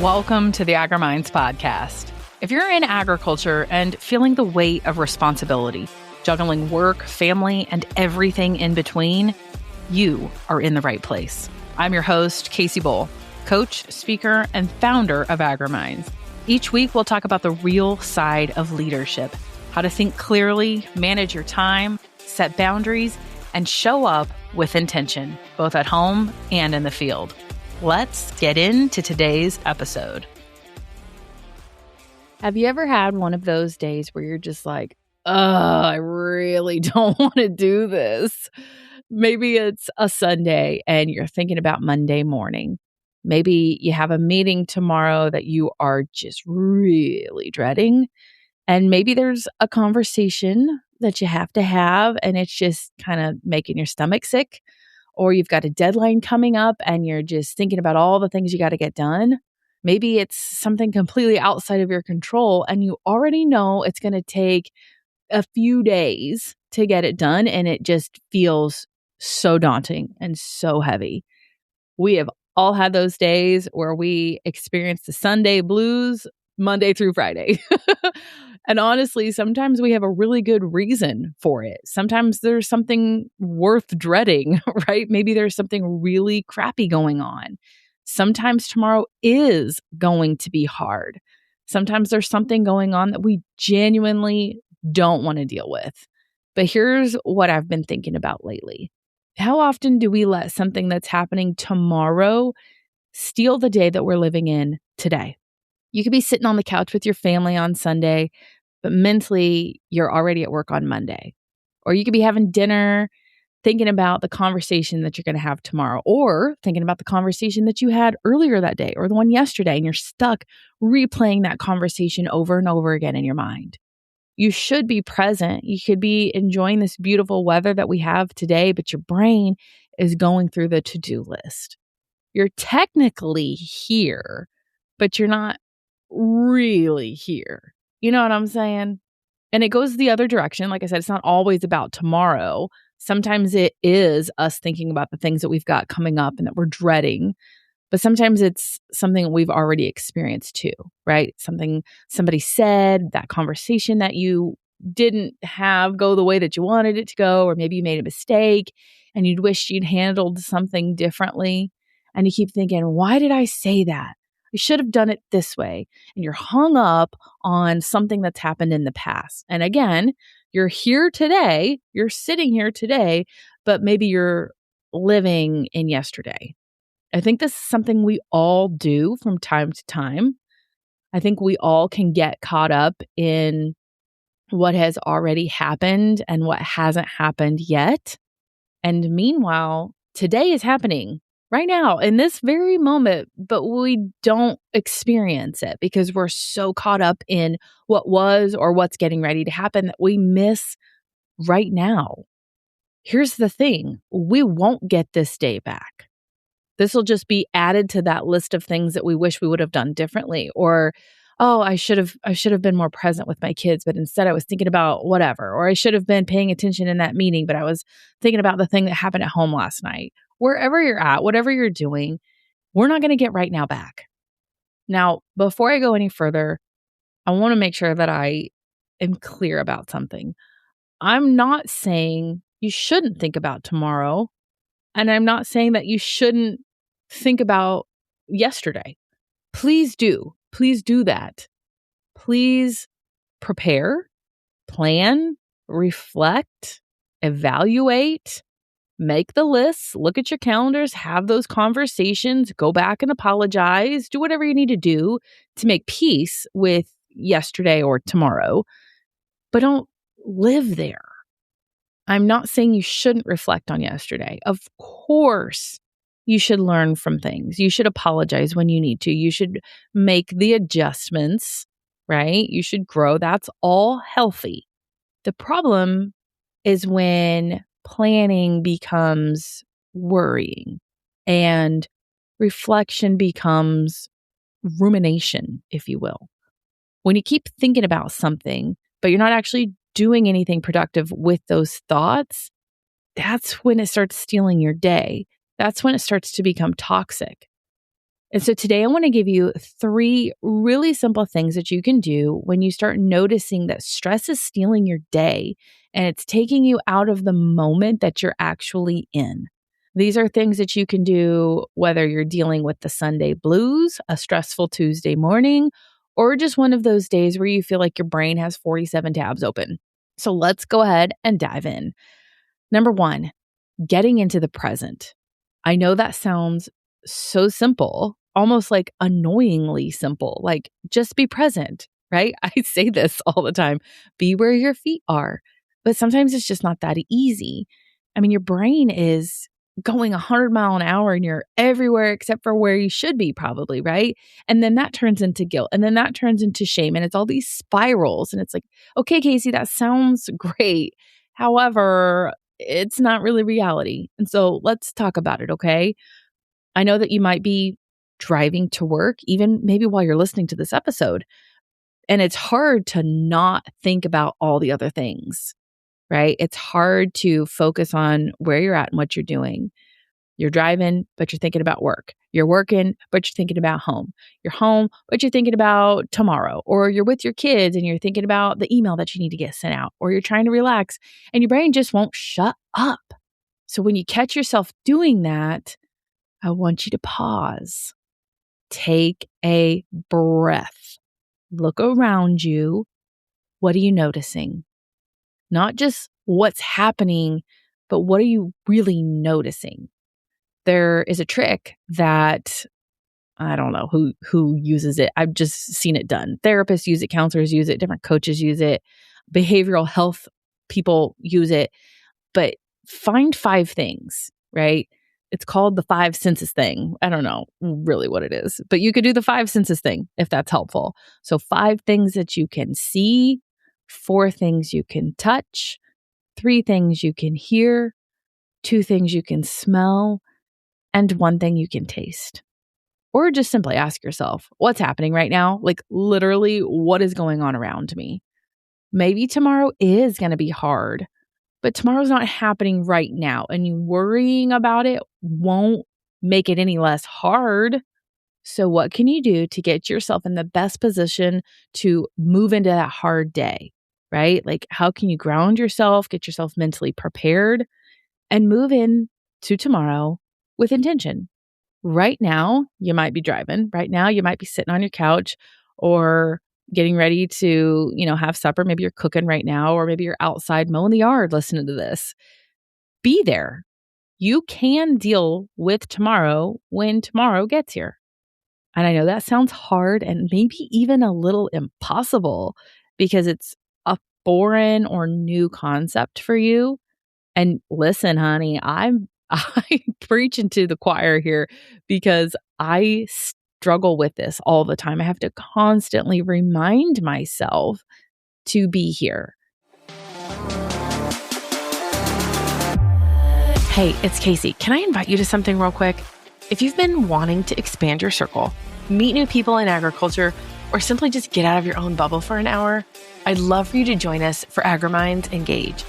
Welcome to the AgriMinds podcast. If you're in agriculture and feeling the weight of responsibility, juggling work, family, and everything in between, you are in the right place. I'm your host, Casey Bull, coach, speaker, and founder of AgriMinds. Each week, we'll talk about the real side of leadership, how to think clearly, manage your time, set boundaries, and show up with intention, both at home and in the field. Let's get into today's episode. Have you ever had one of those days where you're just like, I really don't want to do this? Maybe it's a Sunday and you're thinking about Monday morning. Maybe you have a meeting tomorrow that you are just really dreading. And maybe there's a conversation that you have to have and it's just kind of making your stomach sick. Or you've got a deadline coming up and you're just thinking about all the things you got to get done. Maybe it's something completely outside of your control and you already know it's going to take a few days to get it done and it just feels so daunting and so heavy. We have all had those days where we experience the Sunday blues Monday through Friday. And honestly, sometimes we have a really good reason for it. Sometimes there's something worth dreading, right? Maybe there's something really crappy going on. Sometimes tomorrow is going to be hard. Sometimes there's something going on that we genuinely don't want to deal with. But here's what I've been thinking about lately. How often do we let something that's happening tomorrow steal the day that we're living in today? You could be sitting on the couch with your family on Sunday, but mentally you're already at work on Monday. Or you could be having dinner, thinking about the conversation that you're going to have tomorrow, or thinking about the conversation that you had earlier that day or the one yesterday, and you're stuck replaying that conversation over and over again in your mind. You should be present. You could be enjoying this beautiful weather that we have today, but your brain is going through the to-do list. You're technically here, but you're not really here. You know what I'm saying? And it goes the other direction. Like I said, it's not always about tomorrow. Sometimes it is us thinking about the things that we've got coming up and that we're dreading. But sometimes it's something that we've already experienced too, right? Something somebody said, that conversation that you didn't have go the way that you wanted it to go, or maybe you made a mistake and you'd wish you'd handled something differently. And you keep thinking, why did I say that? I should have done it this way. And you're hung up on something that's happened in the past. And again, you're here today, you're sitting here today, but maybe you're living in yesterday. I think this is something we all do from time to time. I think we all can get caught up in what has already happened and what hasn't happened yet. And meanwhile, today is happening right now in this very moment, but we don't experience it because we're so caught up in what was or what's getting ready to happen that we miss right now. Here's the thing. We won't get this day back. This will just be added to that list of things that we wish we would have done differently. Or, I should have been more present with my kids, but instead I was thinking about whatever. Or I should have been paying attention in that meeting, but I was thinking about the thing that happened at home last night. Wherever you're at, whatever you're doing, we're not going to get right now back. Now, before I go any further, I want to make sure that I am clear about something. I'm not saying you shouldn't think about tomorrow, and I'm not saying that you shouldn't think about yesterday. Please do. Please do that. Please prepare, plan, reflect, evaluate, make the lists, look at your calendars, have those conversations, go back and apologize, do whatever you need to do to make peace with yesterday or tomorrow, but don't live there. I'm not saying you shouldn't reflect on yesterday. Of course, you should learn from things. You should apologize when you need to. You should make the adjustments, right? You should grow. That's all healthy. The problem is when planning becomes worrying and reflection becomes rumination, if you will. When you keep thinking about something, but you're not actually doing anything productive with those thoughts, that's when it starts stealing your day. That's when it starts to become toxic. And so today I want to give you 3 really simple things that you can do when you start noticing that stress is stealing your day and it's taking you out of the moment that you're actually in. These are things that you can do whether you're dealing with the Sunday blues, a stressful Tuesday morning, or just one of those days where you feel like your brain has 47 tabs open. So let's go ahead and dive in. Number 1, getting into the present. I know that sounds so simple, almost like annoyingly simple, like just be present, right? I say this all the time, be where your feet are. But sometimes it's just not that easy. I mean, your brain is going 100 miles an hour and you're everywhere except for where you should be, probably, right? And then that turns into guilt and then that turns into shame. And it's all these spirals. And it's like, okay, Casey, that sounds great. However, it's not really reality. And so let's talk about it, okay? I know that you might be driving to work, even maybe while you're listening to this episode, and it's hard to not think about all the other things, right? It's hard to focus on where you're at and what you're doing. You're driving, but you're thinking about work. You're working, but you're thinking about home. You're home, but you're thinking about tomorrow. Or you're with your kids and you're thinking about the email that you need to get sent out. Or you're trying to relax and your brain just won't shut up. So when you catch yourself doing that, I want you to pause. Take a breath. Look around you. What are you noticing? Not just what's happening, but what are you really noticing? There is a trick that I don't know who uses it. I've just seen it done. Therapists use it, counselors use it, different coaches use it, behavioral health people use it. But find 5 things, right? It's called the 5 senses thing. I don't know really what it is, but you could do the 5 senses thing if that's helpful. So 5 things that you can see, 4 things you can touch, 3 things you can hear, 2 things you can smell, and 1 thing you can taste. Or just simply ask yourself, what's happening right now? Like literally, what is going on around me? Maybe tomorrow is going to be hard, but tomorrow's not happening right now. And you worrying about it won't make it any less hard. So what can you do to get yourself in the best position to move into that hard day, right? Like how can you ground yourself, get yourself mentally prepared, and move in to tomorrow with intention? Right now, you might be driving. Right now, you might be sitting on your couch or getting ready to, have supper. Maybe you're cooking right now, or maybe you're outside mowing the yard listening to this. Be there. You can deal with tomorrow when tomorrow gets here. And I know that sounds hard and maybe even a little impossible because it's a foreign or new concept for you. And listen, honey, I'm preaching to the choir here because I struggle with this all the time. I have to constantly remind myself to be here. Hey, it's Casey. Can I invite you to something real quick? If you've been wanting to expand your circle, meet new people in agriculture, or simply just get out of your own bubble for an hour, I'd love for you to join us for AgriMinds Engage.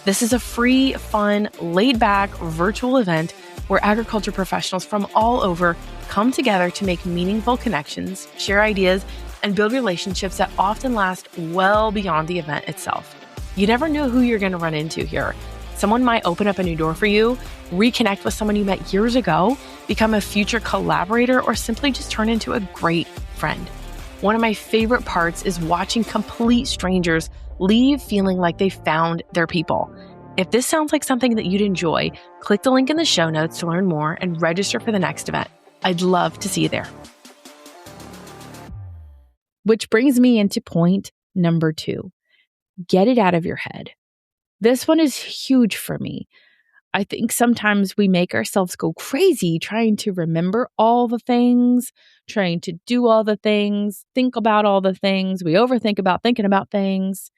This is a free, fun, laid-back virtual event where agriculture professionals from all over come together to make meaningful connections, share ideas, and build relationships that often last well beyond the event itself. You never know who you're going to run into here. Someone might open up a new door for you, reconnect with someone you met years ago, become a future collaborator, or simply just turn into a great friend. One of my favorite parts is watching complete strangers leave feeling like they found their people. If this sounds like something that you'd enjoy, click the link in the show notes to learn more and register for the next event. I'd love to see you there. Which brings me into point number 2. Get it out of your head. This one is huge for me. I think sometimes we make ourselves go crazy trying to remember all the things, trying to do all the things, think about all the things. We overthink about thinking about things.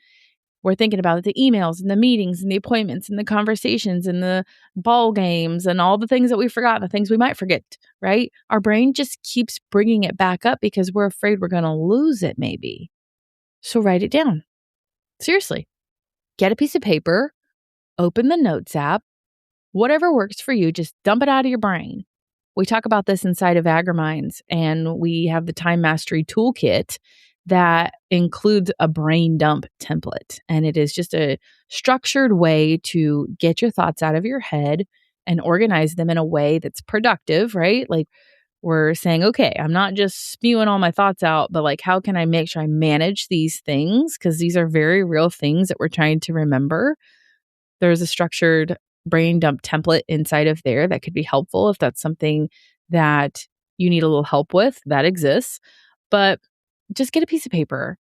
We're thinking about the emails and the meetings and the appointments and the conversations and the ball games and all the things that we forgot, the things we might forget, right? Our brain just keeps bringing it back up because we're afraid we're going to lose it maybe. So write it down. Seriously. Get a piece of paper, open the Notes app, whatever works for you, just dump it out of your brain. We talk about this inside of Agriminds, and we have the Time Mastery Toolkit that includes a brain dump template. And it is just a structured way to get your thoughts out of your head and organize them in a way that's productive, right? Like we're saying, okay, I'm not just spewing all my thoughts out, but like, how can I make sure I manage these things? Because these are very real things that we're trying to remember. There's a structured brain dump template inside of there that could be helpful if that's something that you need a little help with. That exists. But just get a piece of paper.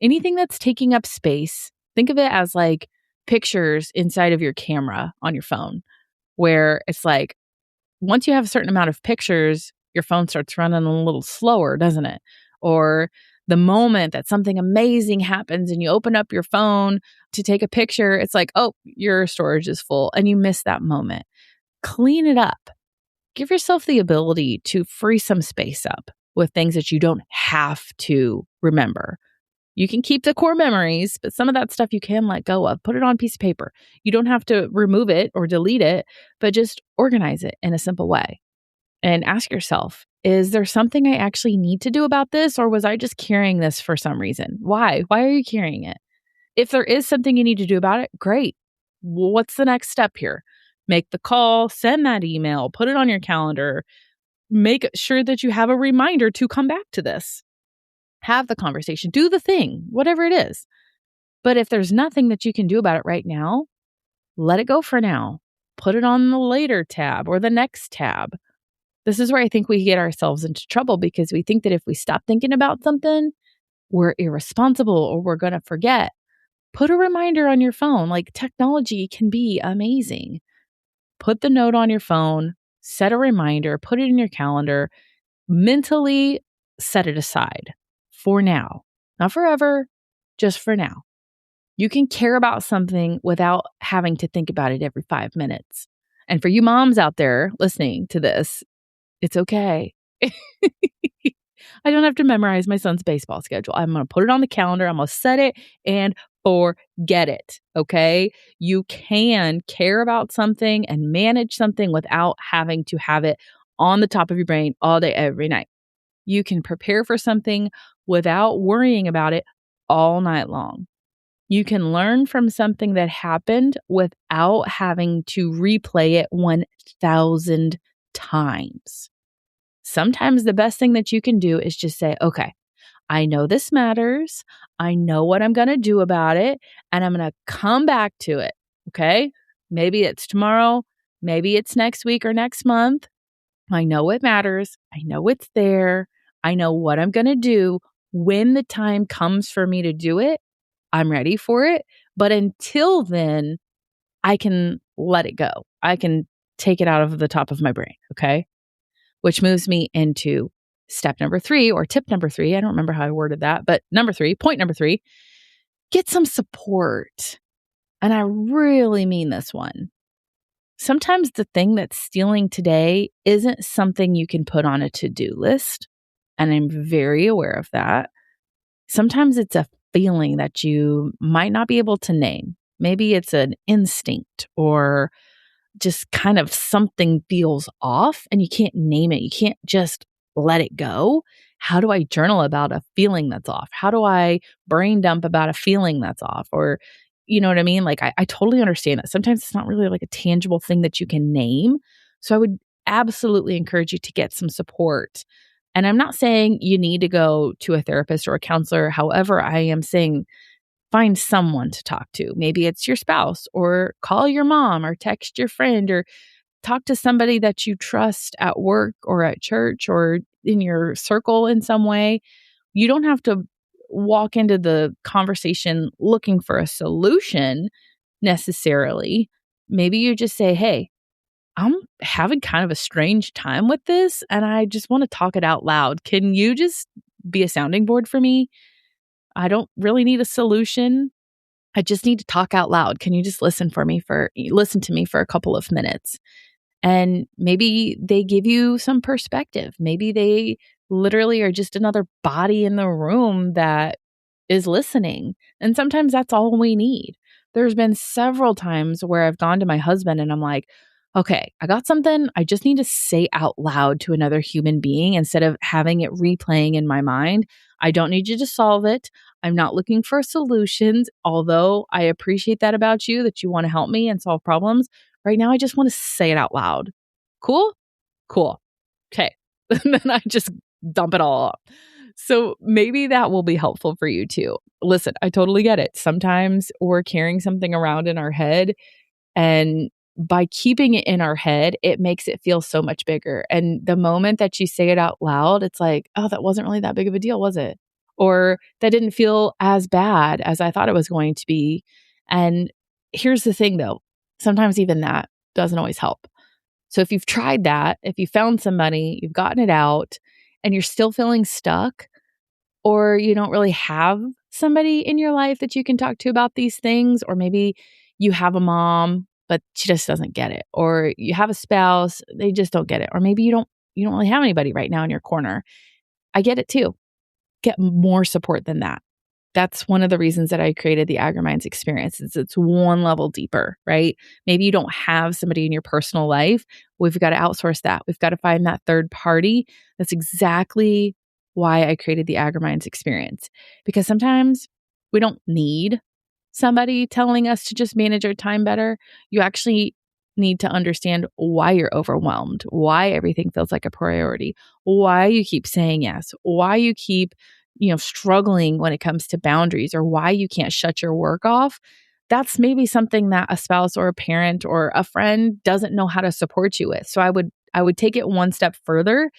Anything that's taking up space, think of it as like pictures inside of your camera on your phone, where it's like once you have a certain amount of pictures, your phone starts running a little slower, doesn't it? Or the moment that something amazing happens and you open up your phone to take a picture, it's like, oh, your storage is full and you miss that moment. Clean it up. Give yourself the ability to free some space up with things that you don't have to remember. You can keep the core memories, but some of that stuff you can let go of. Put it on a piece of paper. You don't have to remove it or delete it, but just organize it in a simple way. And ask yourself, is there something I actually need to do about this? Or was I just carrying this for some reason? Why? Why are you carrying it? If there is something you need to do about it, great. Well, what's the next step here? Make the call, send that email, put it on your calendar, make sure that you have a reminder to come back to this. Have the conversation, do the thing, whatever it is. But if there's nothing that you can do about it right now, let it go for now. Put it on the later tab or the next tab. This is where I think we get ourselves into trouble because we think that if we stop thinking about something, we're irresponsible or we're going to forget. Put a reminder on your phone. Like technology can be amazing. Put the note on your phone, set a reminder, put it in your calendar, mentally set it aside for now, not forever, just for now. You can care about something without having to think about it every 5 minutes. And for you moms out there listening to this, it's okay. I don't have to memorize my son's baseball schedule. I'm going to put it on the calendar. I'm going to set it and forget it. Okay. You can care about something and manage something without having to have it on the top of your brain all day, every night. You can prepare for something without worrying about it all night long. You can learn from something that happened without having to replay it 1,000 times. Sometimes the best thing that you can do is just say, okay, I know this matters. I know what I'm going to do about it, and I'm going to come back to it. Okay. Maybe it's tomorrow. Maybe it's next week or next month. I know it matters. I know it's there. I know what I'm going to do when the time comes for me to do it. I'm ready for it. But until then, I can let it go. I can take it out of the top of my brain. Okay. Which moves me into step number 3 or tip number 3. I don't remember how I worded that, but point number 3, get some support. And I really mean this one. Sometimes the thing that's stealing today isn't something you can put on a to-do list. And I'm very aware of that. Sometimes it's a feeling that you might not be able to name. Maybe it's an instinct or just kind of something feels off and you can't name it. You can't just let it go. How do I journal about a feeling that's off? How do I brain dump about a feeling that's off? Or, you know what I mean? Like, I totally understand that. Sometimes it's not really like a tangible thing that you can name. So I would absolutely encourage you to get some support. And I'm not saying you need to go to a therapist or a counselor. However, I am saying find someone to talk to. Maybe it's your spouse, or call your mom, or text your friend, or talk to somebody that you trust at work or at church or in your circle in some way. You don't have to walk into the conversation looking for a solution necessarily. Maybe you just say, hey, I'm having kind of a strange time with this and I just want to talk it out loud. Can you just be a sounding board for me? I don't really need a solution. I just need to talk out loud. Can you just listen to me for a couple of minutes? And maybe they give you some perspective. Maybe they literally are just another body in the room that is listening. And sometimes that's all we need. There's been several times where I've gone to my husband and I'm like, okay, I got something I just need to say out loud to another human being instead of having it replaying in my mind. I don't need you to solve it. I'm not looking for solutions, although I appreciate that about you, that you want to help me and solve problems. Right now, I just want to say it out loud. Cool? Cool. Okay. And then I just dump it all up. So maybe that will be helpful for you too. Listen, I totally get it. Sometimes we're carrying something around in our head, and by keeping it in our head, it makes it feel so much bigger. And the moment that you say it out loud, it's like, oh, that wasn't really that big of a deal, was it? Or that didn't feel as bad as I thought it was going to be. And here's the thing though, sometimes even that doesn't always help. So if you've tried that, if you found somebody, you've gotten it out, and you're still feeling stuck, or you don't really have somebody in your life that you can talk to about these things, or maybe you have a mom, but she just doesn't get it, or you have a spouse, they just don't get it, or maybe you don't really have anybody right now in your corner. I get it too. Get more support than that. That's one of the reasons that I created the Agri-Minds experience. It's one level deeper, right? Maybe you don't have somebody in your personal life. We've got to outsource that. We've got to find that third party. That's exactly why I created the Agri-Minds experience. Because sometimes we don't need somebody telling us to just manage our time better. You actually need to understand why you're overwhelmed, why everything feels like a priority, why you keep saying yes, why you keep struggling when it comes to boundaries, or why you can't shut your work off. That's maybe something that a spouse or a parent or a friend doesn't know how to support you with. So I would take it one step further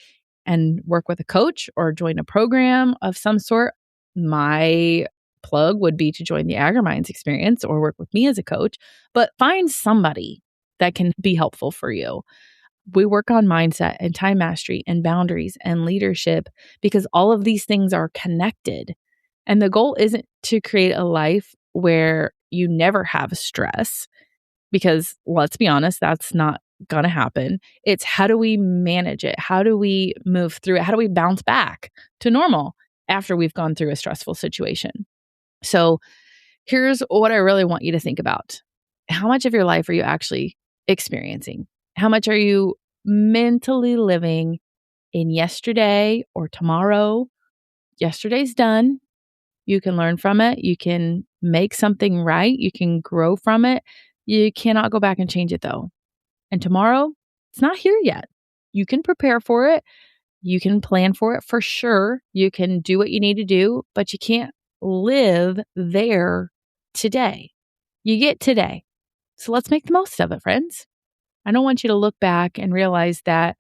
and work with a coach or join a program of some sort. My plug would be to join the Agri-Minds experience or work with me as a coach, but find somebody that can be helpful for you. We work on mindset and time mastery and boundaries and leadership because all of these things are connected. And the goal isn't to create a life where you never have stress, because let's be honest, that's not going to happen. It's how do we manage it? How do we move through it? How do we bounce back to normal after we've gone through a stressful situation? So here's what I really want you to think about. How much of your life are you actually experiencing? How much are you mentally living in yesterday or tomorrow? Yesterday's done. You can learn from it. You can make something right. You can grow from it. You cannot go back and change it though. And tomorrow, it's not here yet. You can prepare for it. You can plan for it for sure. You can do what you need to do, but you can't live there today. You get today. So let's make the most of it, friends. I don't want you to look back and realize that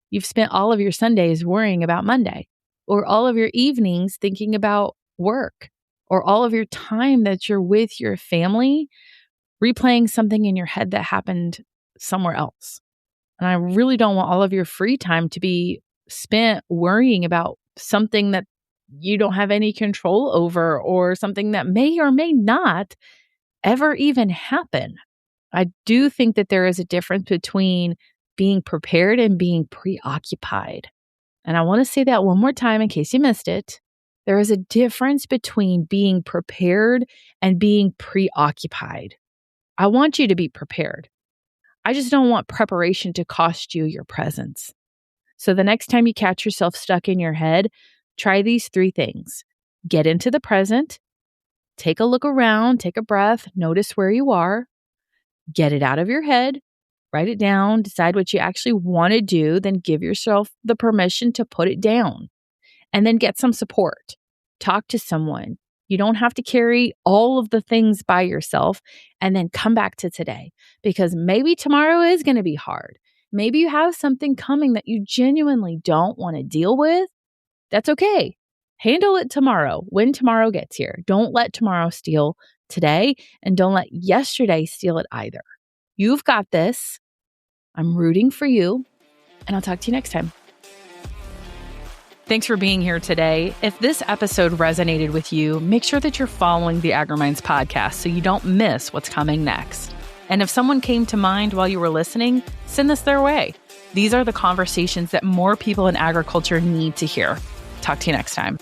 you've spent all of your Sundays worrying about Monday, or all of your evenings thinking about work, or all of your time that you're with your family replaying something in your head that happened somewhere else. And I really don't want all of your free time to be spent worrying about something that you don't have any control over, or something that may or may not ever even happen. I do think that there is a difference between being prepared and being preoccupied. And I want to say that one more time in case you missed it. There is a difference between being prepared and being preoccupied. I want you to be prepared. I just don't want preparation to cost you your presence. So the next time you catch yourself stuck in your head, try these 3 things. Get into the present. Take a look around, take a breath, notice where you are. Get it out of your head, write it down, decide what you actually want to do, then give yourself the permission to put it down. And then get some support. Talk to someone. You don't have to carry all of the things by yourself, and then come back to today, because maybe tomorrow is going to be hard. Maybe you have something coming that you genuinely don't want to deal with. That's okay. Handle it tomorrow when tomorrow gets here. Don't let tomorrow steal today, and don't let yesterday steal it either. You've got this. I'm rooting for you, and I'll talk to you next time. Thanks for being here today. If this episode resonated with you, make sure that you're following the Agri-Minds podcast so you don't miss what's coming next. And if someone came to mind while you were listening, send this their way. These are the conversations that more people in agriculture need to hear. Talk to you next time.